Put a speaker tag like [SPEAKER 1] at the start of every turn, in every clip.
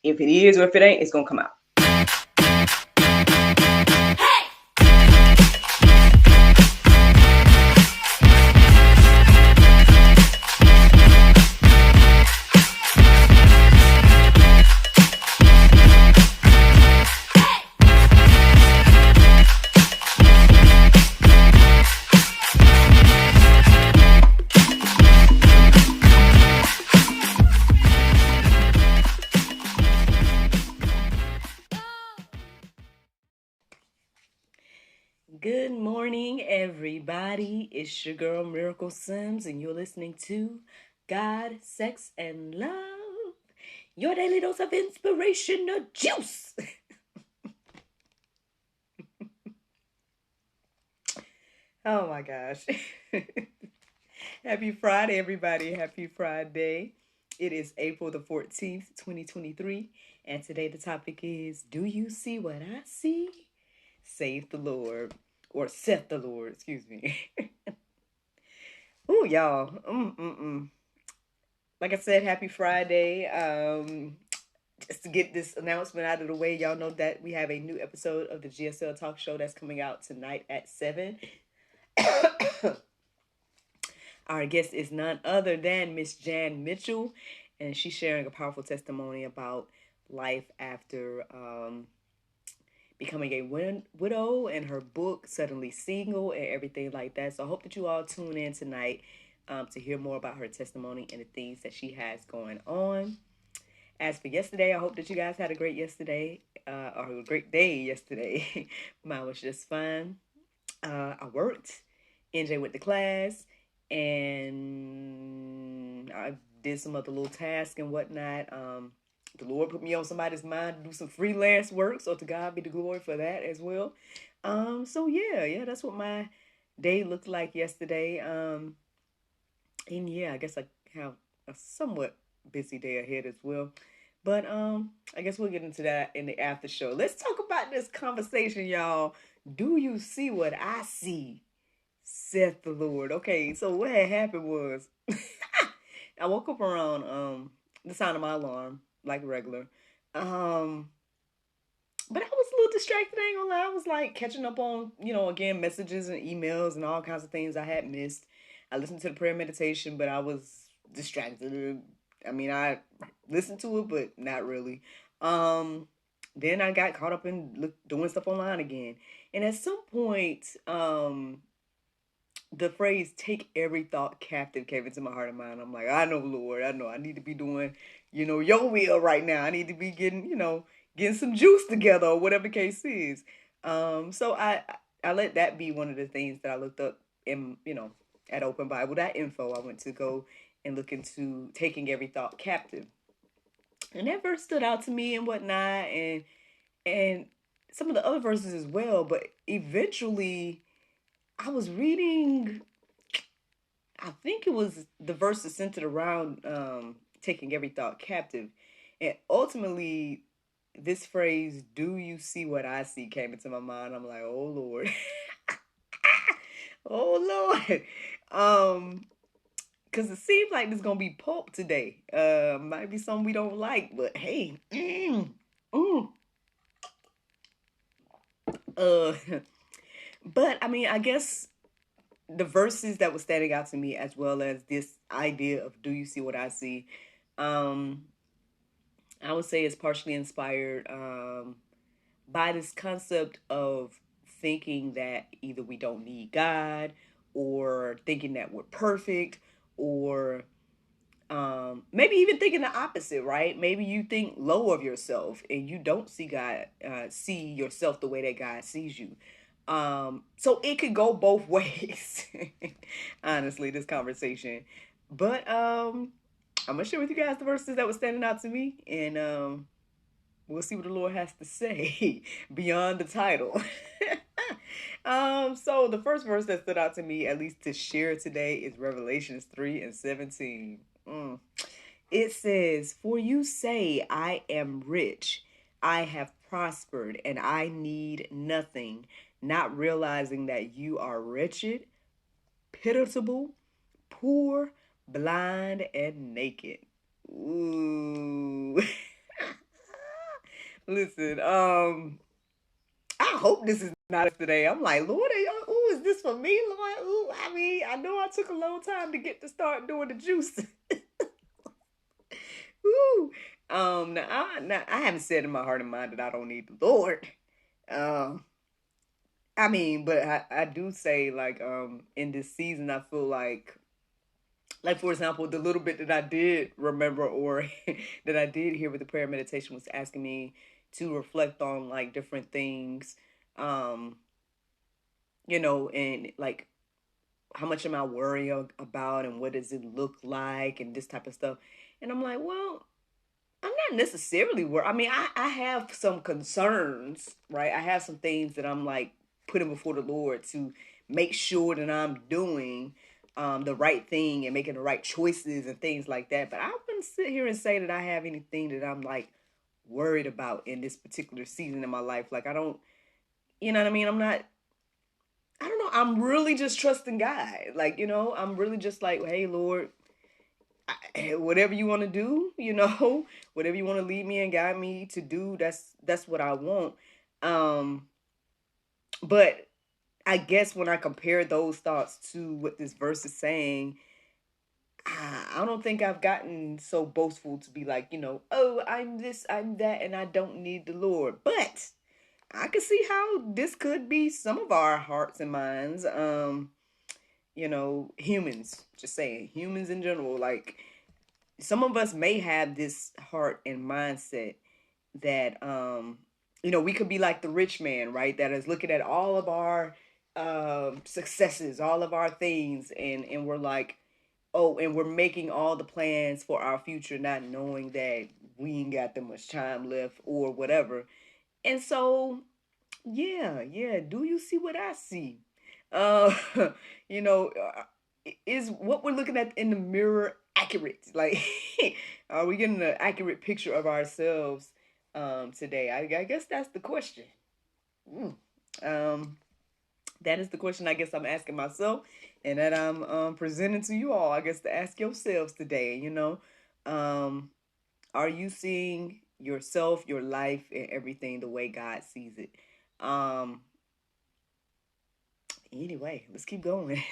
[SPEAKER 1] If it is or if it ain't, it's going to come out. Good morning, everybody. It's your girl, Miracle Sims, and you're listening to God, Sex, and Love, your daily dose of inspirational juice. Oh my gosh. Happy Friday, everybody. Happy Friday. It is April the 14th, 2023, and today the topic is, do you see what I see? Saith the Lord. Or saith the Lord, excuse me. Ooh, y'all. Like I said, happy Friday. Just to get this announcement out of the way, y'all know that we have a new episode of the GSL Talk Show that's coming out tonight at 7. Our guest is none other than Miss Jan Mitchell, and she's sharing a powerful testimony about life after becoming a widow, and her book, Suddenly Single, and everything like that. So I hope that you all tune in tonight to hear more about her testimony and the things that she has going on. As for yesterday, I hope that you guys had a great yesterday, or a great day yesterday. Mine was just fun. I worked. NJ went to class, and I did some other little tasks and whatnot. The Lord put me on somebody's mind to do some freelance work, so to God be the glory for that as well. So yeah, that's what my day looked like yesterday. And yeah, I guess I have a somewhat busy day ahead as well. But I guess we'll get into that in the after show. Let's talk about this conversation, y'all. Do you see what I see? Saith the Lord. Okay, so what had happened was I woke up around the sound of my alarm, like regular. But I was a little distracted, I ain't gonna lie. I was like catching up on, again, messages and emails and all kinds of things I had missed. I listened to the prayer meditation, but I was distracted. I mean, I listened to it, but not really. Then I got caught up in doing stuff online again. And at some point, the phrase "take every thought captive" came into my heart and mind. I'm like, I know, Lord, I know I need to be doing, your will right now. I need to be getting some juice together, or whatever the case is. So I let that be one of the things that I looked up in, at Open Bible. That info I went to go and look into taking every thought captive. And that verse stood out to me and whatnot, and some of the other verses as well. But eventually I was reading, I think it was the verses centered around taking every thought captive. And ultimately, this phrase, "do you see what I see," came into my mind. I'm like, oh, Lord. Oh, Lord. Because it seems like there's going to be pulp today. Might be something we don't like, but hey. But, I mean, I guess the verses that were standing out to me, as well as this idea of "do you see what I see," I would say it's partially inspired by this concept of thinking that either we don't need God, or thinking that we're perfect, or maybe even thinking the opposite, right? Maybe you think low of yourself and you don't see God, see yourself the way that God sees you. So it could go both ways, honestly, this conversation. But I'm gonna share with you guys the verses that were standing out to me, and we'll see what the Lord has to say beyond the title. So the first verse that stood out to me, at least to share today, is Revelations 3:17. It says, "For you say, I am rich, I have prospered, and I need nothing, not realizing that you are wretched, pitiable, poor, blind, and naked." Ooh. Listen, I hope this is not us today. I'm like, Lord, ooh, is this for me, Lord? Ooh, I mean, I know I took a long time to get to start doing the juice. Ooh. Now I haven't said in my heart and mind that I don't need the Lord. Um, I mean, but I do say like in this season I feel like for example, the little bit that I did remember or that I did hear with the prayer meditation was asking me to reflect on like different things, um, and like how much am I worrying about and what does it look like and this type of stuff. And I'm like, well, I'm not necessarily worried. I mean, I have some concerns, right? I have some things that I'm like putting before the Lord to make sure that I'm doing the right thing and making the right choices and things like that. But I wouldn't sit here and say that I have anything that I'm like worried about in this particular season in my life. Like, I don't, you know what I mean? I don't know. I'm really just trusting God. Like, I'm really just like, hey, Lord, whatever you want to do, whatever you want to lead me and guide me to do, that's what I want. Um, but I guess when I compare those thoughts to what this verse is saying, I don't think I've gotten so boastful to be like, oh, I'm this, I'm that, and I don't need the Lord. But I can see how this could be some of our hearts and minds. Humans, just saying, humans in general, like some of us may have this heart and mindset that we could be like the rich man, right, that is looking at all of our successes, all of our things, and we're like, oh, and we're making all the plans for our future, not knowing that we ain't got that much time left or whatever. And so yeah, do you see what I see? uh you know uh, is what we're looking at in the mirror accurate? Like, are we getting an accurate picture of ourselves today? I guess that's the question. Mm. um that is the question I guess I'm asking myself, and that I'm presenting to you all, I guess, to ask yourselves today. um are you seeing yourself, your life, and everything the way God sees it? um Anyway, let's keep going.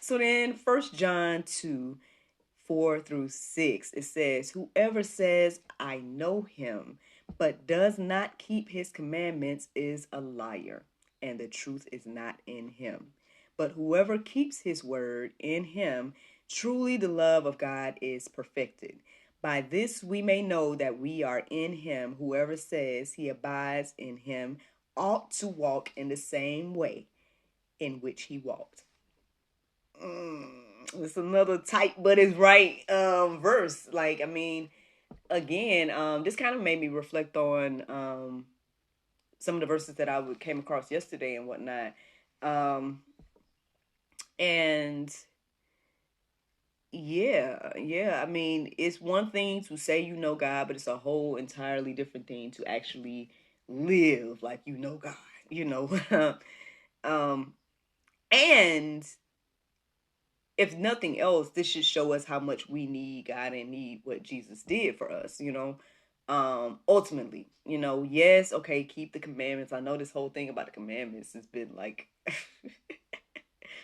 [SPEAKER 1] So then, 1 John 2:4-6, it says, whoever says, I know him, but does not keep his commandments is a liar, and the truth is not in him. But whoever keeps his word, in him truly the love of God is perfected. By this we may know that we are in him. Whoever says he abides in him ought to walk in the same way in which he walked. It's another tight but it's right verse. Like, I mean, again, this kind of made me reflect on some of the verses that I came across yesterday and whatnot. And yeah, I mean, it's one thing to say you know God, but it's a whole entirely different thing to actually live like you know God, you know. And if nothing else, this should show us how much we need God and need what Jesus did for us, ultimately, yes, okay, keep the commandments. I know this whole thing about the commandments has been like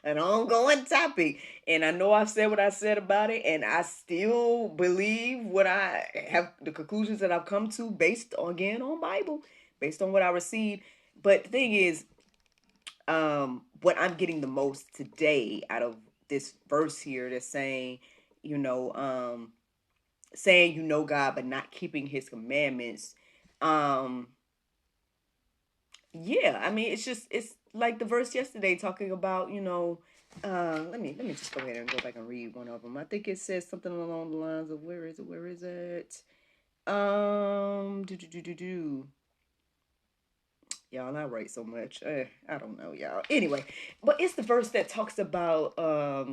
[SPEAKER 1] an ongoing topic, and I know I've said what I said about it, and I still believe what I have, the conclusions that I've come to based again on Bible, based on what I received. But the thing is, what I'm getting the most today out of this verse here that's saying, saying God but not keeping his commandments. Yeah, I mean, it's like the verse yesterday talking about, let me just go ahead and go back and read one of them. I think it says something along the lines of, where is it? Do do do do do. Y'all, I write so much. I don't know, y'all. Anyway, but it's the verse that talks about I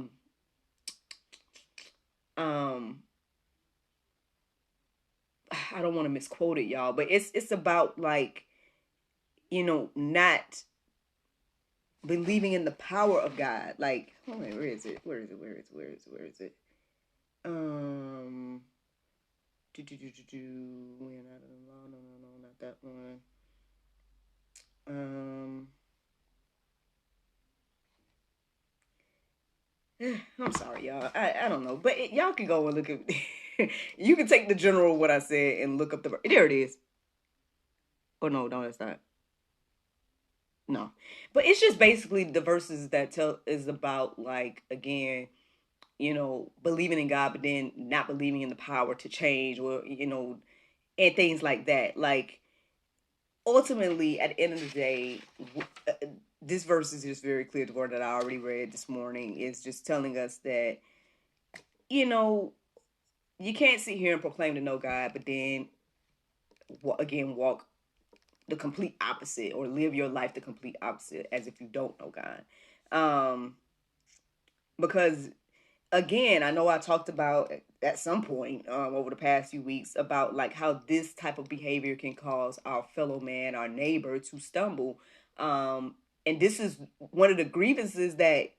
[SPEAKER 1] don't want to misquote it, y'all, but it's about like, not believing in the power of God. Like, hold on, where is it? Do, do, do, do, do. No, that one. I'm sorry, y'all. I don't know, but y'all can go and look at. You can take the general what I said and look up the. There it is. Oh no, that's not. No, but it's just basically the verses that tell is about like again, believing in God, but then not believing in the power to change, or and things like that. Like ultimately, at the end of the day, this verse is just very clear. The word that I already read this morning is just telling us that you can't sit here and proclaim to know God, but then again walk the complete opposite or live your life the complete opposite as if you don't know God. Because again, I know I talked about at some point over the past few weeks about like how this type of behavior can cause our fellow man, our neighbor to stumble. And this is one of the grievances that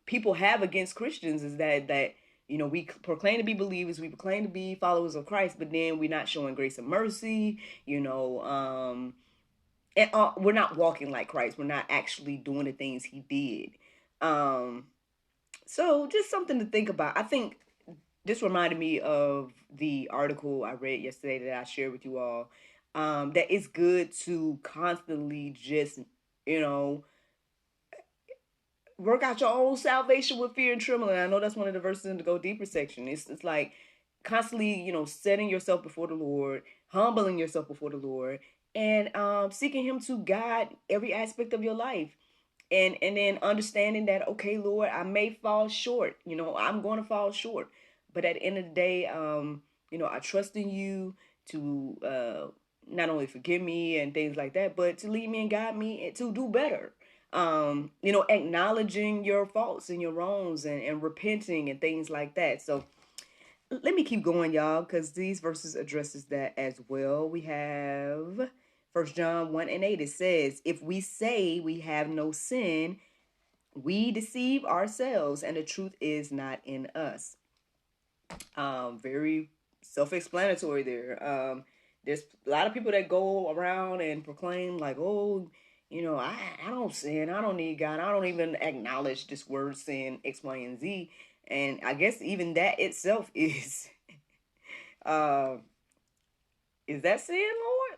[SPEAKER 1] people have against Christians is that we proclaim to be believers, we proclaim to be followers of Christ, but then we're not showing grace and mercy, and we're not walking like Christ. We're not actually doing the things he did. So just something to think about. I think this reminded me of the article I read yesterday that I shared with you all. That it's good to constantly just, work out your own salvation with fear and trembling. I know that's one of the verses in the Go Deeper section. It's like constantly, setting yourself before the Lord, humbling yourself before the Lord, and seeking him to guide every aspect of your life. And then understanding that, okay, Lord, I may fall short. I'm going to fall short. But at the end of the day, I trust in you to not only forgive me and things like that, but to lead me and guide me to do better. Acknowledging your faults and your wrongs and repenting and things like that. So let me keep going, y'all, because these verses addresses that as well. We have 1 John 1:8. It says, if we say we have no sin, we deceive ourselves and the truth is not in us. Very self-explanatory there. There's a lot of people that go around and proclaim like, oh, I don't sin. I don't need God. I don't even acknowledge this word sin X, Y, and Z. And I guess even that itself is, is that sin, Lord?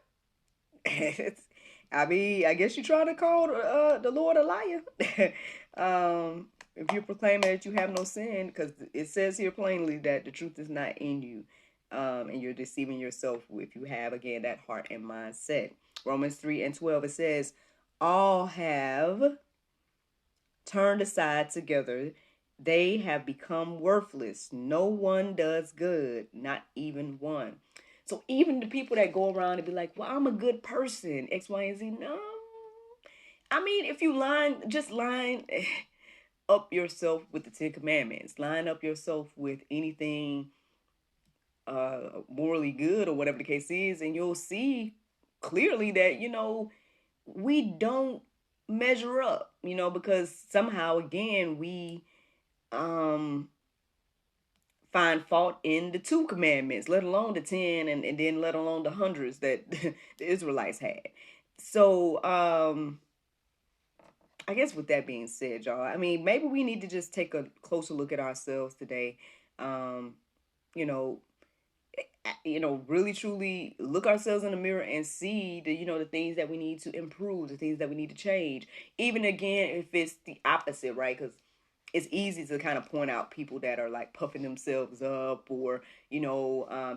[SPEAKER 1] I guess you're trying to call the Lord a liar. If you proclaim that you have no sin, because it says here plainly that the truth is not in you, and you're deceiving yourself if you have, again, that heart and mindset. Romans 3:12, it says, all have turned aside together. They have become worthless. No one does good, not even one. So even the people that go around and be like, well, I'm a good person, X, Y, and Z. No. I mean, if you line up yourself with the 10 Commandments, line up yourself with anything morally good or whatever the case is, and you'll see clearly that, we don't measure up, because somehow, again, we find fault in the 2 commandments, let alone the 10, and then let alone the hundreds that the Israelites had. So I guess with that being said, y'all, I mean, maybe we need to just take a closer look at ourselves today. Really truly look ourselves in the mirror and see the things that we need to improve, the things that we need to change. Even again, if it's the opposite, right? Because it's easy to kind of point out people that are like puffing themselves up or,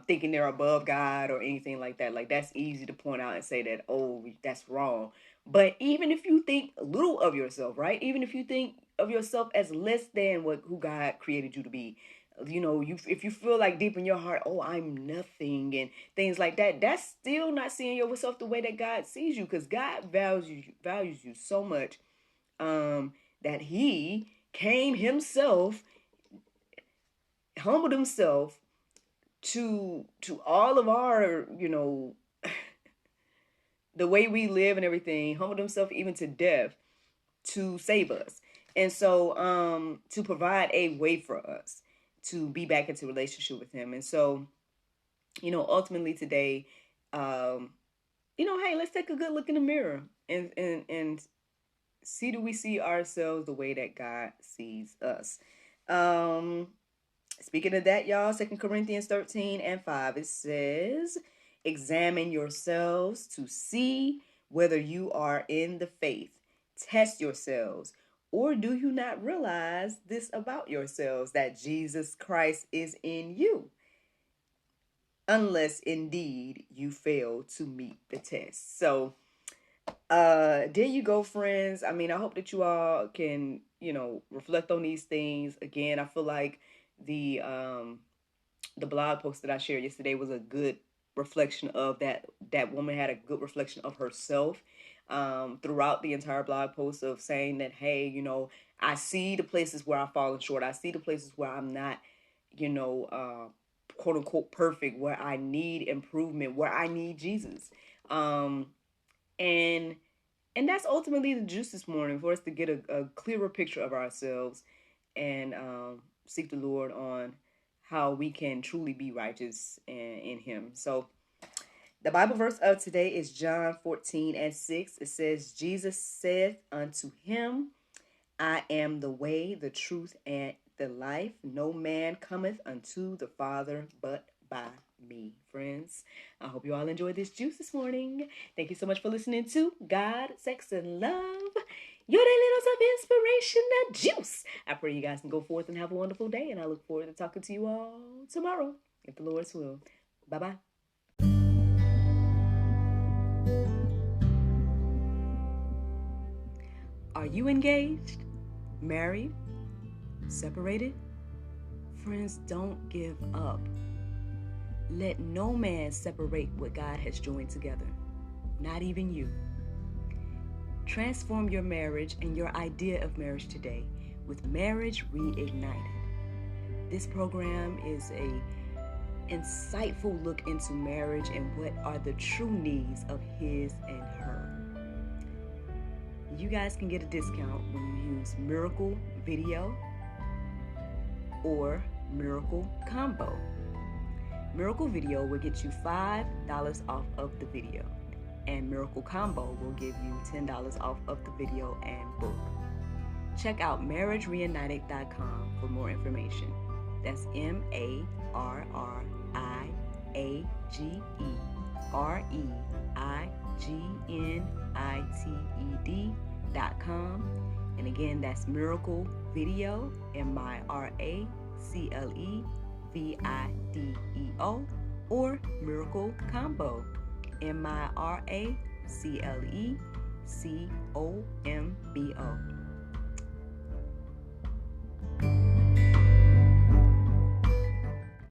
[SPEAKER 1] thinking they're above God or anything like that. Like that's easy to point out and say that, oh, that's wrong. But even if you think little of yourself, right? Even if you think of yourself as less than who God created you to be, if you feel like deep in your heart, oh, I'm nothing and things like that, that's still not seeing yourself the way that God sees you, because God values you so much that he came himself, humbled himself to all of our, the way we live and everything, humbled himself even to death to save us. And so to provide a way for us to be back into relationship with him. And so, ultimately today, hey, let's take a good look in the mirror and see, do we see ourselves the way that God sees us? Speaking of that, y'all, 2 Corinthians 13:5, it says, examine yourselves to see whether you are in the faith. Test yourselves. Or do you not realize this about yourselves, that Jesus Christ is in you? Unless indeed you fail to meet the test. So, there you go, friends. I mean, I hope that you all can, reflect on these things. Again, I feel like the blog post that I shared yesterday was a good reflection of that. That woman had a good reflection of herself throughout the entire blog post, of saying that, hey, I see the places where I've fallen short. I see the places where I'm not, quote unquote perfect, where I need improvement, where I need Jesus. And that's ultimately the juice this morning, for us to get a clearer picture of ourselves and seek the Lord on how we can truly be righteous in Him. So the Bible verse of today is John 14:6. It says, Jesus saith unto him, I am the way, the truth, and the life. No man cometh unto the Father but by me. Friends, I hope you all enjoyed this juice this morning. Thank you so much for listening to God, Sex, and Love, your daily dose of inspiration and juice. I pray you guys can go forth and have a wonderful day, and I look forward to talking to you all tomorrow, if the Lord's will. Bye-bye. Are you engaged, married, separated? Friends, don't give up. Let no man separate what God has joined together, not even you. Transform your marriage and your idea of marriage today with Marriage Reignited. This program is an insightful look into marriage and what are the true needs of his and her. You guys can get a discount when you use Miracle Video or Miracle Combo. Miracle Video will get you $5 off of the video, and Miracle Combo will give you $10 off of the video and book. Check out marriagereignited.com for more information. That's MARRAGENITED.com. And again, that's Miracle Video, MIRACLEVIDEO, or Miracle Combo, MIRACLECOMBO.